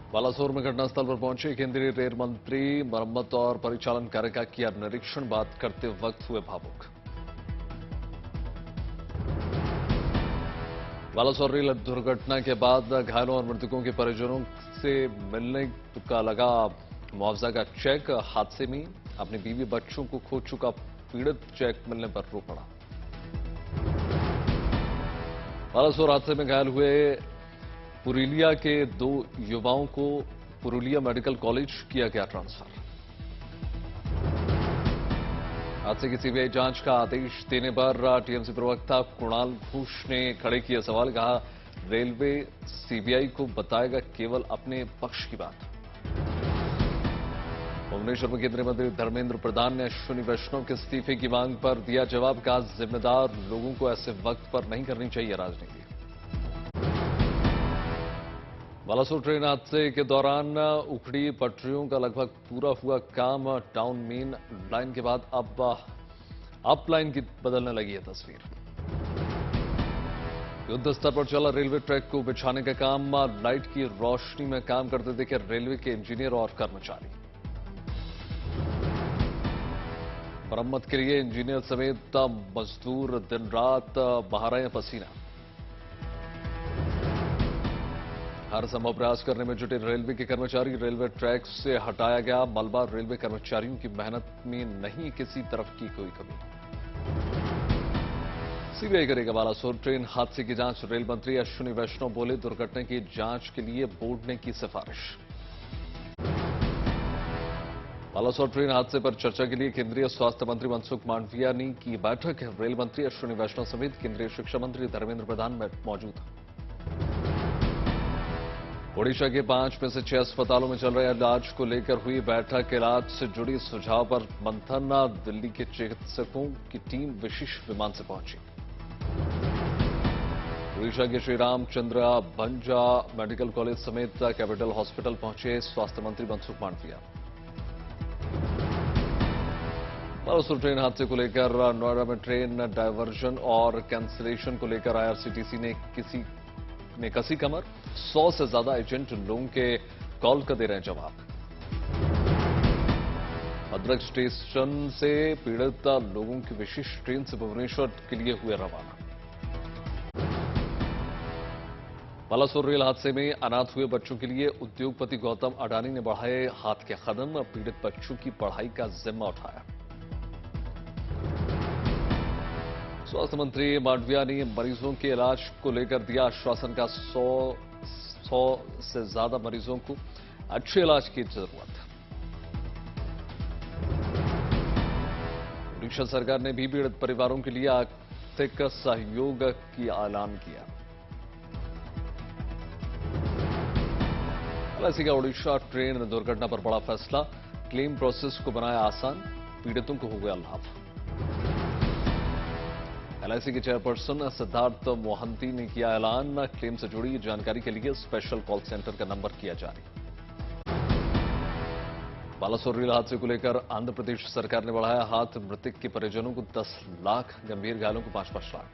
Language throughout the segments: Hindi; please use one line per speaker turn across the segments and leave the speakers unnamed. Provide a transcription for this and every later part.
बालासोर में घटनास्थल पर पहुंचे केंद्रीय रेल मंत्री मरम्मत और परिचालन कार्य का किया निरीक्षण। बात करते वक्त हुए भावुक। बालासोर रेल दुर्घटना के बाद घायलों और मृतकों के परिजनों से मिलने का लगा मुआवजा का चेक। हादसे में अपनी बीवी बच्चों को खो चुका पीड़ित चेक मिलने पर रो पड़ा। बालासोर हादसे में घायल हुए पुरुलिया के 2 युवाओं को पुरुलिया मेडिकल कॉलेज किया गया ट्रांसफर। हादसे की सीबीआई जांच का आदेश देने पर टीएमसी प्रवक्ता कुणाल घोष ने खड़े किए सवाल। कहा, रेलवे सीबीआई को बताएगा केवल अपने पक्ष की बात। भुवनेश्वर में केंद्रीय मंत्री धर्मेंद्र प्रधान ने अश्विनी वैष्णव के इस्तीफे की मांग पर दिया जवाब। कहा, जिम्मेदार लोगों को ऐसे वक्त पर नहीं करनी चाहिए राजनीति। बालासोर ट्रेन हादसे के दौरान उखड़ी पटरियों का लगभग पूरा हुआ काम। टाउन मेन लाइन के बाद अब अप लाइन की बदलने लगी है तस्वीर। युद्ध स्तर पर चला रेलवे ट्रैक को बिछाने का काम। लाइट की रोशनी में काम करते देखे रेलवे के इंजीनियर और कर्मचारी। मरम्मत के लिए इंजीनियर समेत मजदूर दिन रात बहा रहे हैं पसीना। हर संभव प्रयास करने में जुटे रेलवे के कर्मचारी। रेलवे ट्रैक से हटाया गया मलबा। रेलवे कर्मचारियों की मेहनत में नहीं किसी तरफ की कोई कमी। सीबीआई करेगा बालासोर ट्रेन हादसे की जांच। रेल मंत्री अश्विनी वैष्णव बोले, दुर्घटना की जांच के लिए बोर्ड ने की सिफारिश। बालासोर ट्रेन हादसे पर चर्चा के लिए केंद्रीय स्वास्थ्य मंत्री मनसुख मांडविया ने की बैठक। रेल मंत्री अश्विनी वैष्णव समेत केंद्रीय शिक्षा मंत्री धर्मेंद्र प्रधान मौजूद। ओडिशा के 5 में से 6 अस्पतालों में चल रहे इलाज को लेकर हुई बैठक। इलाज से जुड़ी सुझाव पर मंथन। दिल्ली के चिकित्सकों की टीम विशेष विमान से पहुंची। ओडिशा के श्री रामचंद्र भंजा मेडिकल कॉलेज समेत कैपिटल हॉस्पिटल पहुंचे स्वास्थ्य मंत्री मनसुख मांडविया। बालासोर ट्रेन हादसे को लेकर नोएडा में ट्रेन डायवर्जन और कैंसिलेशन को लेकर आईआरसीटीसी ने कसी कमर। 100 से ज्यादा एजेंट लोगों के कॉल का दे रहे हैं जवाब। भद्रक स्टेशन से पीड़ित लोगों की विशेष ट्रेन से भुवनेश्वर के लिए हुए रवाना। बालासोर रेल हादसे में अनाथ हुए बच्चों के लिए उद्योगपति गौतम अडानी ने बढ़ाए हाथ के कदम। पीड़ित बच्चों की पढ़ाई का जिम्मा उठाया। स्वास्थ्य मंत्री मांडविया ने मरीजों के इलाज को लेकर दिया आश्वासन। का 100 से ज्यादा मरीजों को अच्छे इलाज की जरूरत। ओडिशा सरकार ने भी पीड़ित परिवारों के लिए आर्थिक सहयोग की ऐलान किया। एलआईसी का ओडिशा ट्रेन दुर्घटना पर बड़ा फैसला। क्लेम प्रोसेस को बनाया आसान। पीड़ितों को हो गया लाभ। एलआईसी के चेयरपर्सन सिद्धार्थ मोहंती ने किया ऐलान। क्लेम से जुड़ी जानकारी के लिए स्पेशल कॉल सेंटर का नंबर किया जारी। बालासोर रेल हादसे को लेकर आंध्र प्रदेश सरकार ने बढ़ाया हाथ। मृतक के परिजनों को 10 लाख, गंभीर घायलों को 5-5 लाख।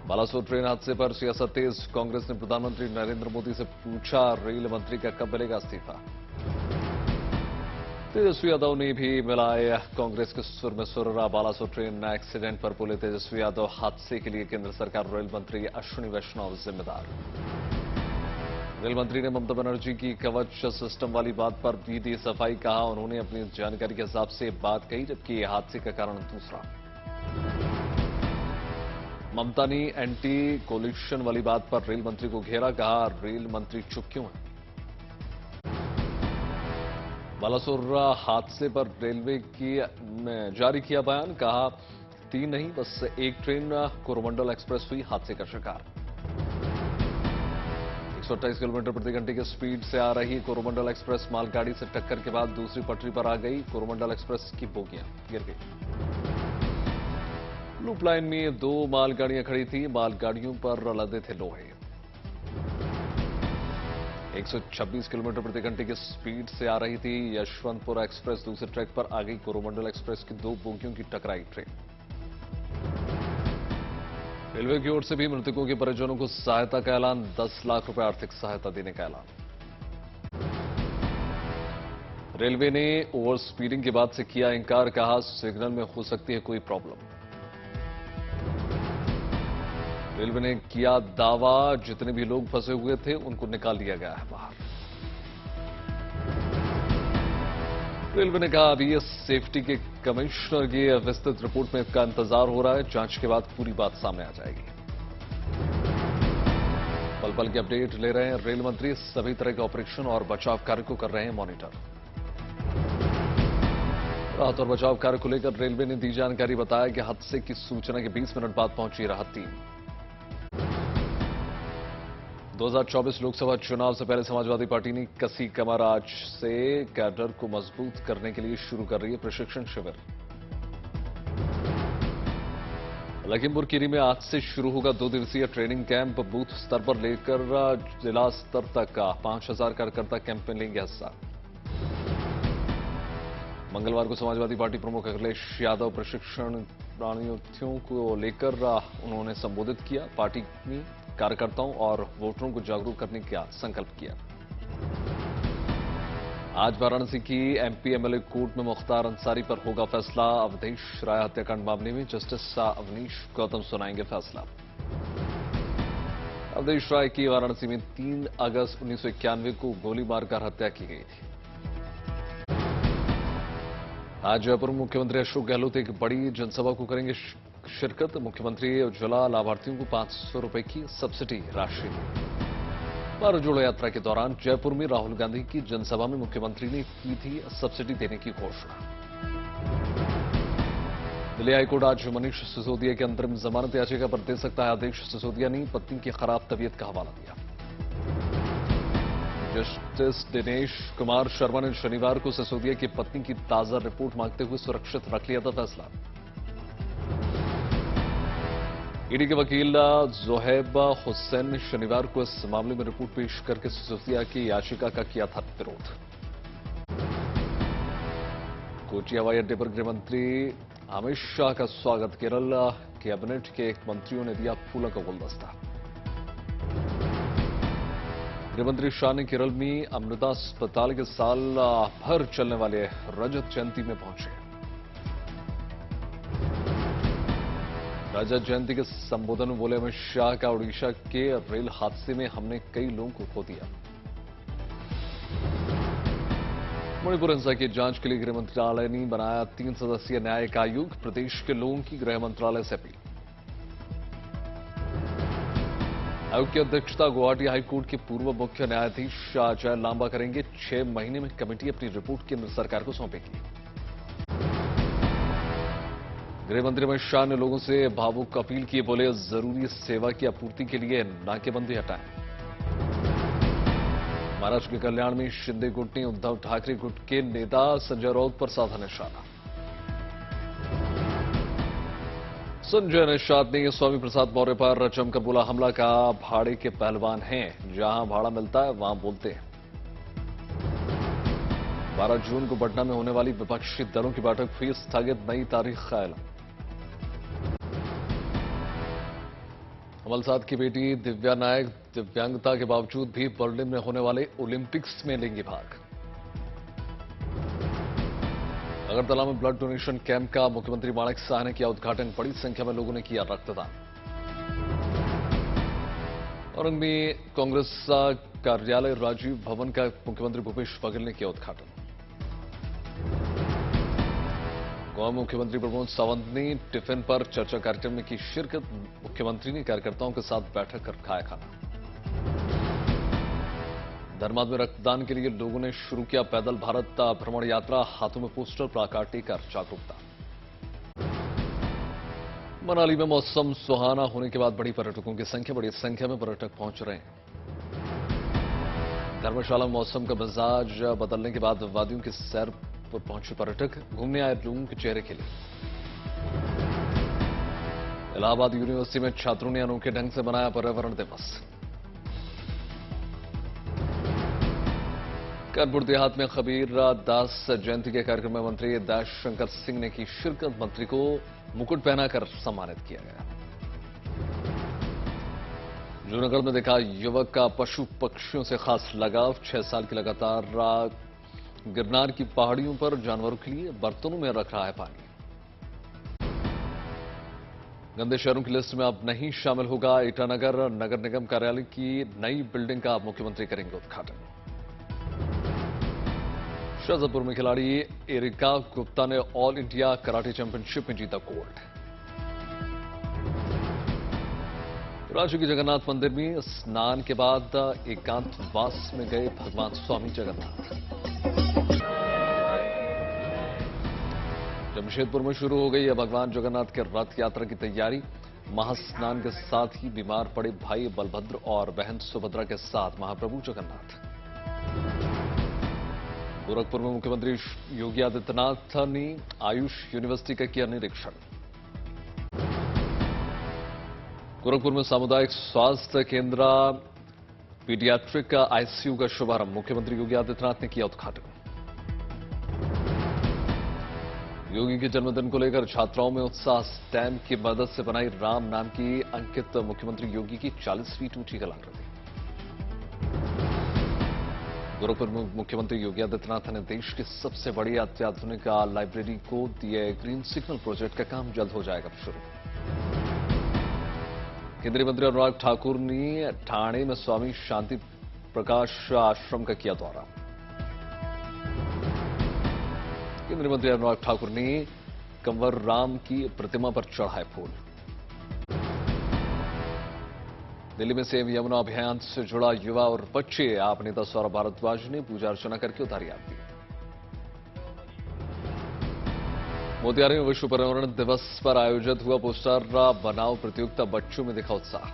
बालासोर ट्रेन हादसे पर सियासत तेज। कांग्रेस ने प्रधानमंत्री नरेंद्र मोदी से पूछा, रेल मंत्री का कब मिलेगा इस्तीफा। तेजस्वी यादव ने भी मिलाए कांग्रेस के सुर में सुर। बालासोर ट्रेन एक्सीडेंट पर बोले तेजस्वी यादव, हादसे के लिए केंद्र सरकार, रेल मंत्री अश्विनी वैष्णव जिम्मेदार। रेल मंत्री ने ममता बनर्जी की कवच सिस्टम वाली बात पर भी दी सफाई। कहा, उन्होंने अपनी जानकारी के हिसाब से बात कही, जबकि हादसे का कारण दूसरा। ममता ने एंटी कोलिशन वाली बात पर रेल मंत्री को घेरा। कहा, रेल मंत्री चुप क्यों है। बालासोर हादसे पर रेलवे की जारी किया बयान। कहा, 3 नहीं बस 1 ट्रेन कोरोमंडल एक्सप्रेस हुई हादसे का शिकार। 128 किलोमीटर प्रति घंटे की स्पीड से आ रही कोरोमंडल एक्सप्रेस मालगाड़ी से टक्कर के बाद दूसरी पटरी पर आ गई। कोरोमंडल एक्सप्रेस की बोगियां गिर गई। लूप लाइन में 2 मालगाड़ियां खड़ी थी। मालगाड़ियों पर लदे थे लोहे। 126 किलोमीटर प्रति घंटे की स्पीड से आ रही थी यशवंतपुर एक्सप्रेस। दूसरे ट्रैक पर आ गई कोरोमंडल एक्सप्रेस की 2 बोगियों की टकराई ट्रेन। रेलवे की ओर से भी मृतकों के परिजनों को सहायता का ऐलान, 10 लाख रुपए आर्थिक सहायता देने का ऐलान। रेलवे ने ओवर स्पीडिंग की बात से किया इंकार, कहा सिग्नल में हो सकती है कोई प्रॉब्लम। रेलवे ने किया दावा, जितने भी लोग फंसे हुए थे उनको निकाल लिया गया है बाहर। रेलवे ने कहा अभी ये सेफ्टी के कमिश्नर की विस्तृत रिपोर्ट में इसका इंतजार हो रहा है, जांच के बाद पूरी बात सामने आ जाएगी। पल पल की अपडेट ले रहे हैं रेल मंत्री, सभी तरह के ऑपरेशन और बचाव कार्य को कर रहे हैं मॉनिटर। राहत और बचाव कार्य को लेकर रेलवे ने दी जानकारी, बताया कि हादसे की सूचना के 20 मिनट बाद पहुंची राहत टीम। 2024 लोकसभा चुनाव से पहले समाजवादी पार्टी ने कसी कमर, आज से कैडर को मजबूत करने के लिए शुरू कर रही है प्रशिक्षण शिविर। लखीमपुर खीरी में आज से शुरू होगा 2 दिवसीय ट्रेनिंग कैंप, बूथ स्तर पर लेकर जिला स्तर तक 5000 कार्यकर्ता कैंप में लेंगे हिस्सा। मंगलवार को समाजवादी पार्टी प्रमुख अखिलेश यादव प्रशिक्षण रणनीतियों को लेकर उन्होंने संबोधित किया, पार्टी में कार्यकर्ताओं और वोटरों को जागरूक करने का संकल्प किया। आज वाराणसी की एमपी एमएलए कोर्ट में मुख्तार अंसारी पर होगा फैसला, अवधेश राय हत्याकांड मामले में जस्टिस अवनीश गौतम सुनाएंगे फैसला। अवधेश राय की वाराणसी में 3 अगस्त 1991 को गोली मारकर हत्या की गई थी। आज जयपुर में मुख्यमंत्री अशोक गहलोत एक बड़ी जनसभा को करेंगे शिरकत, मुख्यमंत्री उज्ज्वला लाभार्थियों को 500 रुपए की सब्सिडी राशि। भारत जोड़ो यात्रा के दौरान जयपुर में राहुल गांधी की जनसभा में मुख्यमंत्री ने की थी सब्सिडी देने की घोषणा। दिल्ली हाईकोर्ट आज मनीष सिसोदिया की अंतरिम जमानत याचिका पर दे सकता है आदेश, सिसोदिया ने पत्नी की खराब तबीयत का हवाला दिया। जस्टिस दिनेश कुमार शर्मा ने शनिवार को सिसोदिया की पत्नी की ताजा रिपोर्ट मांगते हुए सुरक्षित रख लिया था फैसला। ईडी के वकील जोहेब हुसैन ने शनिवार को इस मामले में रिपोर्ट पेश करके सिसोदिया की याचिका का किया था विरोध। कोची हवाई अड्डे पर गृह मंत्री अमित शाह का स्वागत, केरल कैबिनेट के एक मंत्रियों ने दिया फूलों का गुलदस्ता। गृहमंत्री शाह ने केरल में अमृता अस्पताल के साल भर चलने वाले रजत जयंती में पहुंचे। रजत जयंती के संबोधन में बोले अमित शाह का ओडिशा के रेल हादसे में हमने कई लोगों को खो दिया। मणिपुर हिंसा की जांच के लिए गृह मंत्रालय ने बनाया 3 सदस्यीय न्यायिक आयोग, प्रदेश के लोगों की गृह मंत्रालय से अपील। आयोग की अध्यक्षता गुवाहाटी हाईकोर्ट के पूर्व मुख्य न्यायाधीश अजय लांबा करेंगे। 6 महीने में कमेटी अपनी रिपोर्ट केंद्र सरकार को सौंपेगी। गृह मंत्री अमित शाह ने लोगों से भावुक अपील की, बोले जरूरी सेवा की आपूर्ति के लिए नाकेबंदी हटाएं। महाराष्ट्र के कल्याण में शिंदे गुट ने उद्धव ठाकरे गुट के नेता संजय राउत पर साधा निशाना। संजय निषाद ने स्वामी प्रसाद मौर्य पर जमकर बोला, हमला का भाड़े के पहलवान हैं, जहां भाड़ा मिलता है वहां बोलते हैं। 12 जून को पटना में होने वाली विपक्षी दलों की बैठक हुई स्थगित, नई तारीख का ऐलान। कमल साथ की बेटी दिव्या नायक दिव्यांगता के बावजूद भी बर्लिन में होने वाले ओलंपिक्स में लेंगी भाग। अगरतला में ब्लड डोनेशन कैंप का मुख्यमंत्री माणिक साह ने किया उद्घाटन, बड़ी संख्या में लोगों ने किया रक्तदान। औरंग में कांग्रेस कार्यालय राजीव भवन का मुख्यमंत्री भूपेश बघेल ने किया उद्घाटन। गोवा मुख्यमंत्री प्रमोद सावंत ने टिफिन पर चर्चा कार्यक्रम में की शिरकत, मुख्यमंत्री ने कार्यकर्ताओं के साथ बैठक कर खाया खाना। धर्माद में रक्तदान के लिए लोगों ने शुरू किया पैदल भारत भ्रमण यात्रा, हाथों में पोस्टर प्लाकार्ड लेकर जागरूकता। मनाली में मौसम सुहाना होने के बाद बड़ी संख्या में पर्यटक पहुंच रहे हैं। धर्मशाला में मौसम का मिजाज बदलने के बाद वादियों की सैर पर पहुंचे पर्यटक, घूमने आए लोगों के चेहरे खिले। इलाहाबाद यूनिवर्सिटी में छात्रों ने अनोखे ढंग से मनाया पर्यावरण दिवस। कानपुर देहात में कबीर दास जयंती के कार्यक्रम में मंत्री दाश शंकर सिंह ने की शिरकत, मंत्री को मुकुट पहनाकर सम्मानित किया गया। जूनागढ़ में देखा युवक का पशु पक्षियों से खास लगाव। 6 साल की लगातार गिरनार की पहाड़ियों पर जानवरों के लिए बर्तनों में रख रहा है पानी। गंदे शहरों की लिस्ट में अब नहीं शामिल होगा ईटानगर। नगर निगम कार्यालय की नई बिल्डिंग का मुख्यमंत्री करेंगे उद्घाटन। शाजापुर में खिलाड़ी एरिका गुप्ता ने ऑल इंडिया कराटे चैंपियनशिप में जीता गोल्ड। राज्य के जगन्नाथ मंदिर में स्नान के बाद एकांतवास में गए भगवान स्वामी जगन्नाथ। जमशेदपुर में शुरू हो गई है भगवान जगन्नाथ के रथ यात्रा की तैयारी। महास्नान के साथ ही बीमार पड़े भाई बलभद्र और बहन सुभद्रा के साथ महाप्रभु जगन्नाथ। गोरखपुर में मुख्यमंत्री योगी आदित्यनाथ ने आयुष यूनिवर्सिटी का किया निरीक्षण। गोरखपुर में सामुदायिक स्वास्थ्य केंद्र पीडियाट्रिक आईसीयू का शुभारंभ। मुख्यमंत्री योगी आदित्यनाथ ने किया उद्घाटन। योगी के जन्मदिन को लेकर छात्राओं में उत्साह। स्टैम्प की मदद से बनाई राम नाम की अंकित मुख्यमंत्री योगी की 40वीं टूटी कलाकृति। गोरखपुर में मुख्यमंत्री योगी आदित्यनाथ ने देश की सबसे बड़ी अत्याधुनिक लाइब्रेरी को दिए ग्रीन सिग्नल। प्रोजेक्ट का काम जल्द हो जाएगा शुरू। केंद्रीय मंत्री अनुराग ठाकुर ने ठाणे में स्वामी शांति प्रकाश आश्रम का किया दौरा। केंद्रीय मंत्री अनुराग ठाकुर ने कंवर राम की प्रतिमा पर चढ़ाए फूल। दिल्ली में सेव यमुना अभियान से जुड़ा युवा और बच्चे आप नेता सौरभ भारद्वाज ने पूजा अर्चना करके उतारी आरती। मोतिहारी में विश्व पर्यावरण दिवस पर आयोजित हुआ पोस्टर बनाओ प्रतियोगिता। बच्चों में दिखा उत्साह।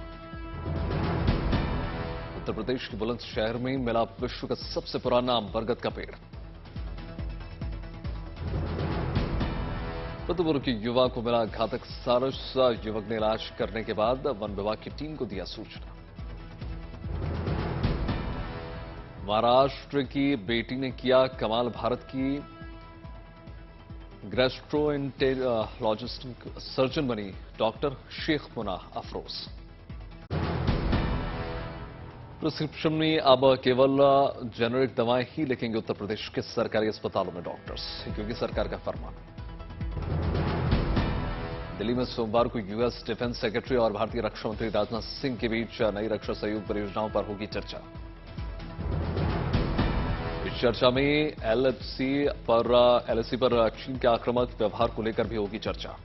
उत्तर प्रदेश के बुलंदशहर में मिला विश्व का सबसे पुराना बरगद का पेड़। फतेहपुर के युवा को मिला घातक सारस। युवक ने इलाज करने के बाद वन विभाग की टीम को दिया सूचना। महाराष्ट्र की बेटी ने किया कमाल। भारत की गैस्ट्रोएंटेरोलॉजिस्ट सर्जन बनी डॉक्टर शेख मुना अफरोज। प्रिस्क्रिप्शन में अब केवल जेनरिक दवाएं ही लिखेंगे उत्तर प्रदेश के सरकारी अस्पतालों में डॉक्टर्स। क्योंकि सरकार का फरमान। दिल्ली में सोमवार को यूएस डिफेंस सेक्रेटरी और भारतीय रक्षा मंत्री राजनाथ सिंह के बीच नई रक्षा सहयोग परियोजनाओं पर होगी चर्चा। इस चर्चा में एलएसी पर चीन के आक्रामक व्यवहार को लेकर भी होगी चर्चा।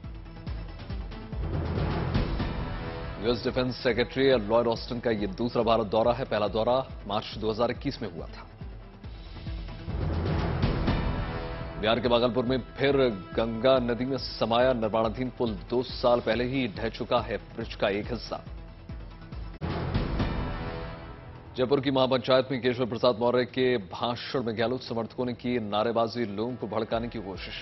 US defence secretary Lloyd Austin का यह दूसरा भारत दौरा है। पहला दौरा मार्च 2021 में हुआ था। बिहार के भागलपुर में फिर गंगा नदी में समाया निर्माणाधीन पुल। 2 साल पहले ही ढह चुका है ब्रिज का एक हिस्सा। जयपुर की महापंचायत में केशव प्रसाद मौर्य के भाषण में गहलोत समर्थकों ने की नारेबाजी। लोगों को भड़काने की कोशिश।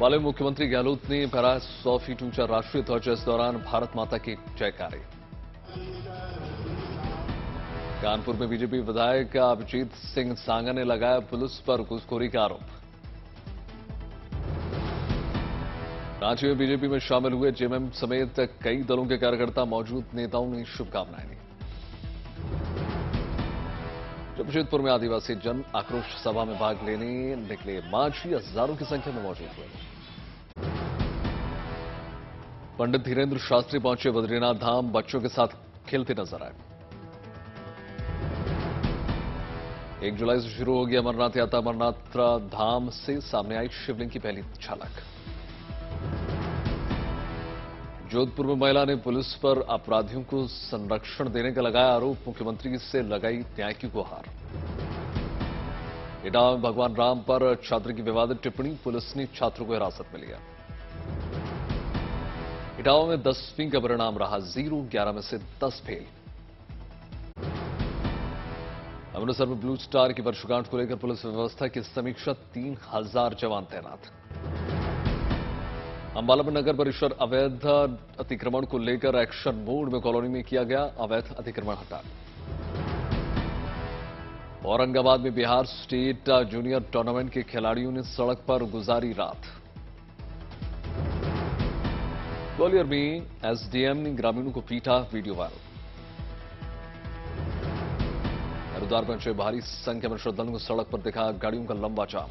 वाले मुख्यमंत्री गहलोत ने फहराया 100 फीट ऊंचा राष्ट्रीय ध्वज। इस दौरान भारत माता के जयकारे। कानपुर में बीजेपी विधायक अभिजीत सिंह सांगा ने लगाया पुलिस पर घूसखोरी का आरोप। रांची में बीजेपी में शामिल हुए जेएमएम समेत कई दलों के कार्यकर्ता। मौजूद नेताओं ने शुभकामनाएं दी। जमशेदपुर में आदिवासी जन आक्रोश सभा में भाग लेने निकले मांझी हजारों की संख्या में मौजूद हुए। पंडित धीरेन्द्र शास्त्री पहुंचे बद्रीनाथ धाम। बच्चों के साथ खेलते नजर आए। 1 जुलाई से शुरू होगी अमरनाथ यात्रा। अमरनाथ धाम से सामने आई शिवलिंग की पहली झलक। जोधपुर में महिला ने पुलिस पर अपराधियों को संरक्षण देने का लगाया आरोप। मुख्यमंत्री से लगाई न्याय की गुहार। इटावा में भगवान राम पर छात्र की विवादित टिप्पणी। पुलिस ने छात्र को हिरासत में लिया। इटावा में 10वीं का परिणाम रहा 0। 11 में से 10 फेल। अमृतसर में ब्लू स्टार की वर्षगांठ को लेकर पुलिस व्यवस्था की समीक्षा। 3000 जवान तैनात। अंबाला में नगर परिषद अवैध अतिक्रमण को लेकर एक्शन मोड में कॉलोनी में किया गया अवैध अतिक्रमण हटा। औरंगाबाद में बिहार स्टेट जूनियर टूर्नामेंट के खिलाड़ियों ने सड़क पर गुजारी रात। ग्वालियर में एसडीएम ने ग्रामीणों को पीटा, वीडियो वायरल। हरिद्वार पहुंचे भारी संख्या में श्रद्धालुओं को सड़क पर दिखा गाड़ियों का लंबा जाम।